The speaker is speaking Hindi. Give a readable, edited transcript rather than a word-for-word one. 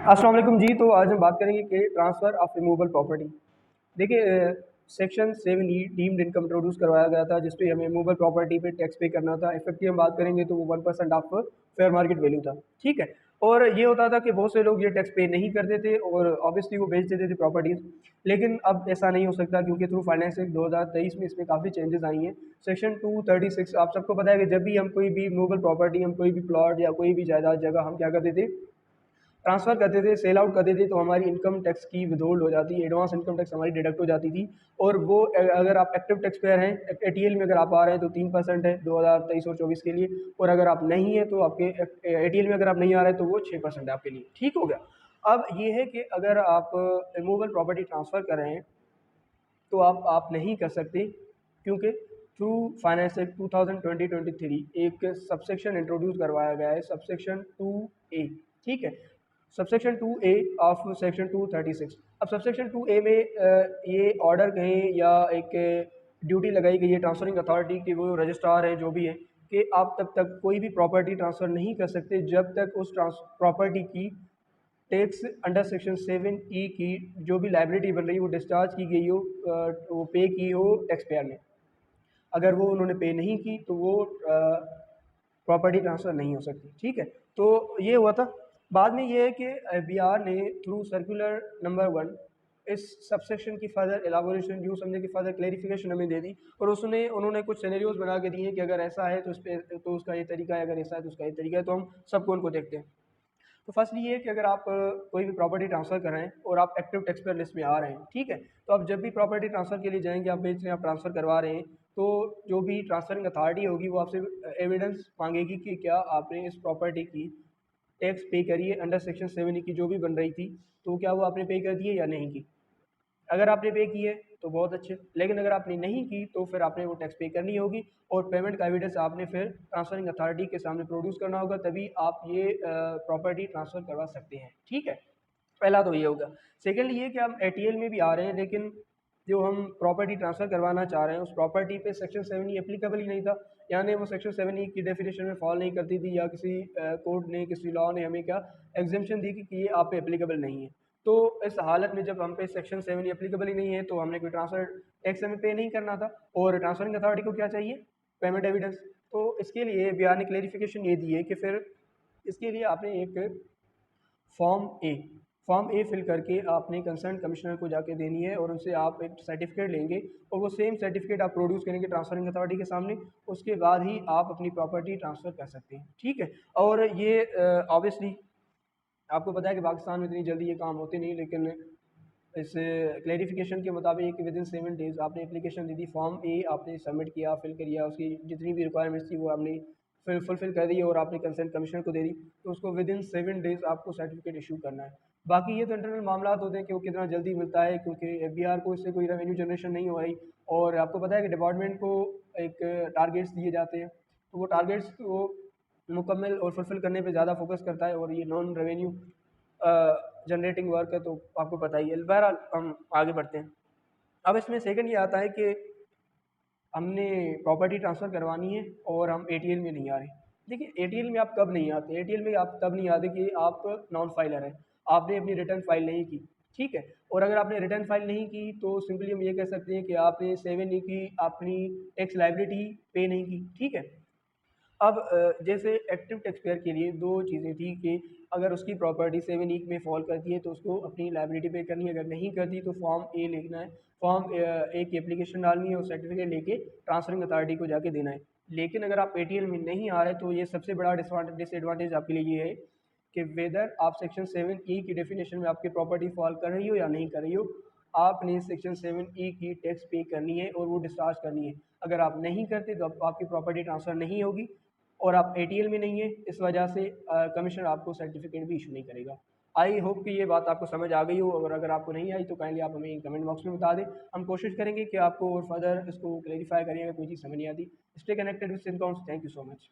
अस्सलाम वालेकुम जी। तो आज हम बात करेंगे कि ट्रांसफ़र ऑफ रिमूवेबल प्रॉपर्टी। देखिए, section 7E deemed income introduce करवाया गया था, जिस पे हमें रिमूवेबल प्रॉपर्टी पे टैक्स पे करना था। इफेक्टिव हम बात करेंगे तो वो 1% ऑफ फेयर मार्केट वैल्यू था, ठीक है। और ये होता था कि बहुत से लोग ये टैक्स पे नहीं करते थे और ऑब्वियसली वो बेच देते थे प्रॉपर्टीज़। लेकिन अब ऐसा नहीं हो सकता, क्योंकि थ्रू फाइनेंस एक्ट 2023 में इसमें काफ़ी चेंजेस आई हैं। सेक्शन 236 आप सबको पता है कि जब भी हम कोई भी रिमूवेबल प्रॉपर्टी, हम कोई भी प्लॉट या कोई भी जायदाद जगह हम क्या करते थे, ट्रांसफ़र करते थे, सेल आउट करते थे, तो हमारी इनकम टैक्स की विथहोल्ड हो जाती, एडवांस इनकम टैक्स हमारी डिडक्ट हो जाती थी। और वो अगर आप एक्टिव टैक्स पेयर हैं, एटीएल में अगर आप आ रहे हैं तो 3% है 2023 और 24 के लिए। और अगर आप नहीं है तो आपके एटीएल में अगर आप नहीं आ रहे तो वो 6% है आपके लिए, ठीक हो गया। अब ये है कि अगर आप रिमूवेबल प्रॉपर्टी ट्रांसफ़र कर रहे हैं तो आप नहीं कर सकते, क्योंकि थ्रू फाइनेंस एक्ट 2020-23 एक सबसेक्शन इंट्रोड्यूस करवाया गया है, सबसेक्शन 2A, ठीक है। Subsection 2A of section 236। अब सबसेक्शन 2A में ये ऑर्डर कहें या एक ड्यूटी लगाई गई है ट्रांसफरिंग अथॉरिटी की, वो रजिस्ट्रार हैं जो भी है, कि आप तब तक कोई भी प्रॉपर्टी ट्रांसफ़र नहीं कर सकते जब तक उस प्रॉपर्टी की टैक्स अंडर सेक्शन 7E की जो भी लाइबिलिटी बन रही है वो डिस्चार्ज की गई हो, वो पे की हो टैक्स पेयर ने। अगर वो उन्होंने पे नहीं की तो वो प्रॉपर्टी ट्रांसफ़र नहीं हो सकती, ठीक है। तो ये हुआ था। बाद में ये है कि बिहार ने थ्रू सर्कुलर नंबर 1 इस सबसेक्शन की फर्दर एलाबोरेशन, यूँ समझे कि फर्दर क्लेरिफिकेशन हमें दे दी। और उसने उन्होंने कुछ सिनेरियोज़ बना के दिए हैं कि अगर ऐसा है तो इस पे तो उसका ये तरीका है, अगर ऐसा है तो उसका ये तरीका है। तो हम सबको उनको देखते हैं। तो फर्स्टली ये है कि अगर आप कोई भी प्रॉपर्टी ट्रांसफ़र कर रहे हैं और आप एक्टिव टैक्स पेयर लिस्ट में आ रहे हैं, ठीक है, तो आप जब भी प्रॉपर्टी ट्रांसफ़र के लिए जाएंगे, आप बेच रहे हैं, आप ट्रांसफ़र करवा रहे हैं, तो जो भी ट्रांसफरिंग अथॉरिटी होगी वो आपसे एविडेंस मांगेगी कि क्या आपने इस प्रॉपर्टी की टैक्स पे करी है अंडर सेक्शन 7E की जो भी बन रही थी, तो क्या वो आपने पे कर दी है या नहीं की। अगर आपने पे की है तो बहुत अच्छे, लेकिन अगर आपने नहीं की तो फिर आपने वो टैक्स पे करनी होगी और पेमेंट का एविडेंस आपने फिर ट्रांसफरिंग अथॉरिटी के सामने प्रोड्यूस करना होगा, तभी आप ये प्रॉपर्टी ट्रांसफ़र करवा सकते हैं, ठीक है। पहला तो ये होगा। सेकेंडली ये कि हम एटीएल में भी आ रहे हैं, लेकिन जो हम प्रॉपर्टी ट्रांसफ़र करवाना चाह रहे हैं उस प्रॉपर्टी पे सेक्शन 7E एप्लीकेबल ही नहीं था, यानी वो सेक्शन 7E की डेफिनेशन में फॉल नहीं करती थी, या किसी कोर्ट ने, किसी लॉ ने हमें क्या एग्जेम्पशन दी कि ये आप पे एप्लीकेबल नहीं है। तो इस हालत में जब हम पे सेक्शन 7E एप्लीकेबल ही नहीं है तो हमने कोई ट्रांसफ़र टैक्स हमें पे नहीं करना था, और ट्रांसफरिंग अथॉरिटी को क्या चाहिए, पेमेंट एविडेंस। तो इसके लिए बिहार ने क्लेरिफिकेशन ये दी है कि फिर इसके लिए आपने एक फॉर्म ए फिल करके आपने कंसर्न कमिश्नर को जाके देनी है, और उनसे आप एक सर्टिफिकेट लेंगे और वो सेम सर्टिफिकेट आप प्रोड्यूस करेंगे ट्रांसफरिंग अथॉरिटी के सामने। उसके बाद ही आप अपनी प्रॉपर्टी ट्रांसफ़र कर सकते हैं, ठीक है। और ये ऑब्वियसली आपको पता है कि पाकिस्तान में इतनी जल्दी ये काम होते नहीं, लेकिन इस क्लेरिफिकेशन के मुताबिक विद इन 7 डेज़ आपने एप्लीकेशन दी थी, फॉर्म ए आपने सबमिट किया, फिल किया, उसकी जितनी भी रिक्वायरमेंट्स थी वो आपने फुलफिल कर दी और आपने कंसर्न कमिश्नर को दे दी, तो उसको विद इन 7 डेज़ आपको सर्टिफिकेट इशू करना है। बाकी ये तो इंटरनल मामला होते हैं कि वो कितना जल्दी मिलता है, क्योंकि एफबीआर को इससे कोई रेवेन्यू जनरेशन नहीं हो रही, और आपको पता है कि डिपार्टमेंट को एक टारगेट्स दिए जाते हैं, तो वो टारगेट्स को मुकम्मल और फुलफिल करने पे ज़्यादा फोकस करता है, और ये नॉन रेवेन्यू जनरेटिंग वर्क है, तो आपको पता ही है। बहरहाल हम आगे बढ़ते हैं। अब इसमें सेकंड ये आता है कि हमने प्रॉपर्टी ट्रांसफ़र करवानी है और हम एटीएल में नहीं आ रहे। देखिए, एटीएल में आप कब नहीं आते, एटीएल में आप तब नहीं आते कि आप नॉन फाइलर हैं, आपने अपनी रिटर्न फाइल नहीं की, ठीक है। और अगर आपने रिटर्न फाइल नहीं की तो सिंपली हम ये कह सकते हैं कि आपने 7E की अपनी टैक्स लायबिलिटी पे नहीं की, ठीक है। अब जैसे एक्टिव टैक्स पेयर के लिए दो चीज़ें थी कि अगर उसकी प्रॉपर्टी 7E में फॉल करती है तो उसको अपनी लायबिलिटी पे करनी है, अगर नहीं करती तो फॉर्म ए लिखना है, फॉर्म ए की एप्लीकेशन डालनी है और सर्टिफिकेट लेके ट्रांसफरिंग अथॉरिटी को जाके देना है। लेकिन अगर आप एटीएल में नहीं आ रहे तो ये सबसे बड़ा डिसएडवांटेज आपके लिए ये है कि वेदर आप सेक्शन 7E की डेफिनेशन में आपकी प्रॉपर्टी फॉल कर रही हो या नहीं कर रही हो, आपने सेक्शन 7E की टैक्स पे करनी है और वो डिस्चार्ज करनी है। अगर आप नहीं करते तो आपकी प्रॉपर्टी ट्रांसफ़र नहीं होगी, और आप एटीएल में नहीं है, इस वजह से कमिश्नर आपको सर्टिफिकेट भी इशू नहीं करेगा। आई होप कि ये बात आपको समझ आ गई हो, और अगर आपको नहीं आई तो काइंडली आप हमें कमेंट बॉक्स में बता दें। हम कोशिश करेंगे कि आपको और फर्दर इसको क्लेरिफाई करें अगर कोई चीज़ समझ नहीं आती। Stay connected with Syncons. Thank you so much.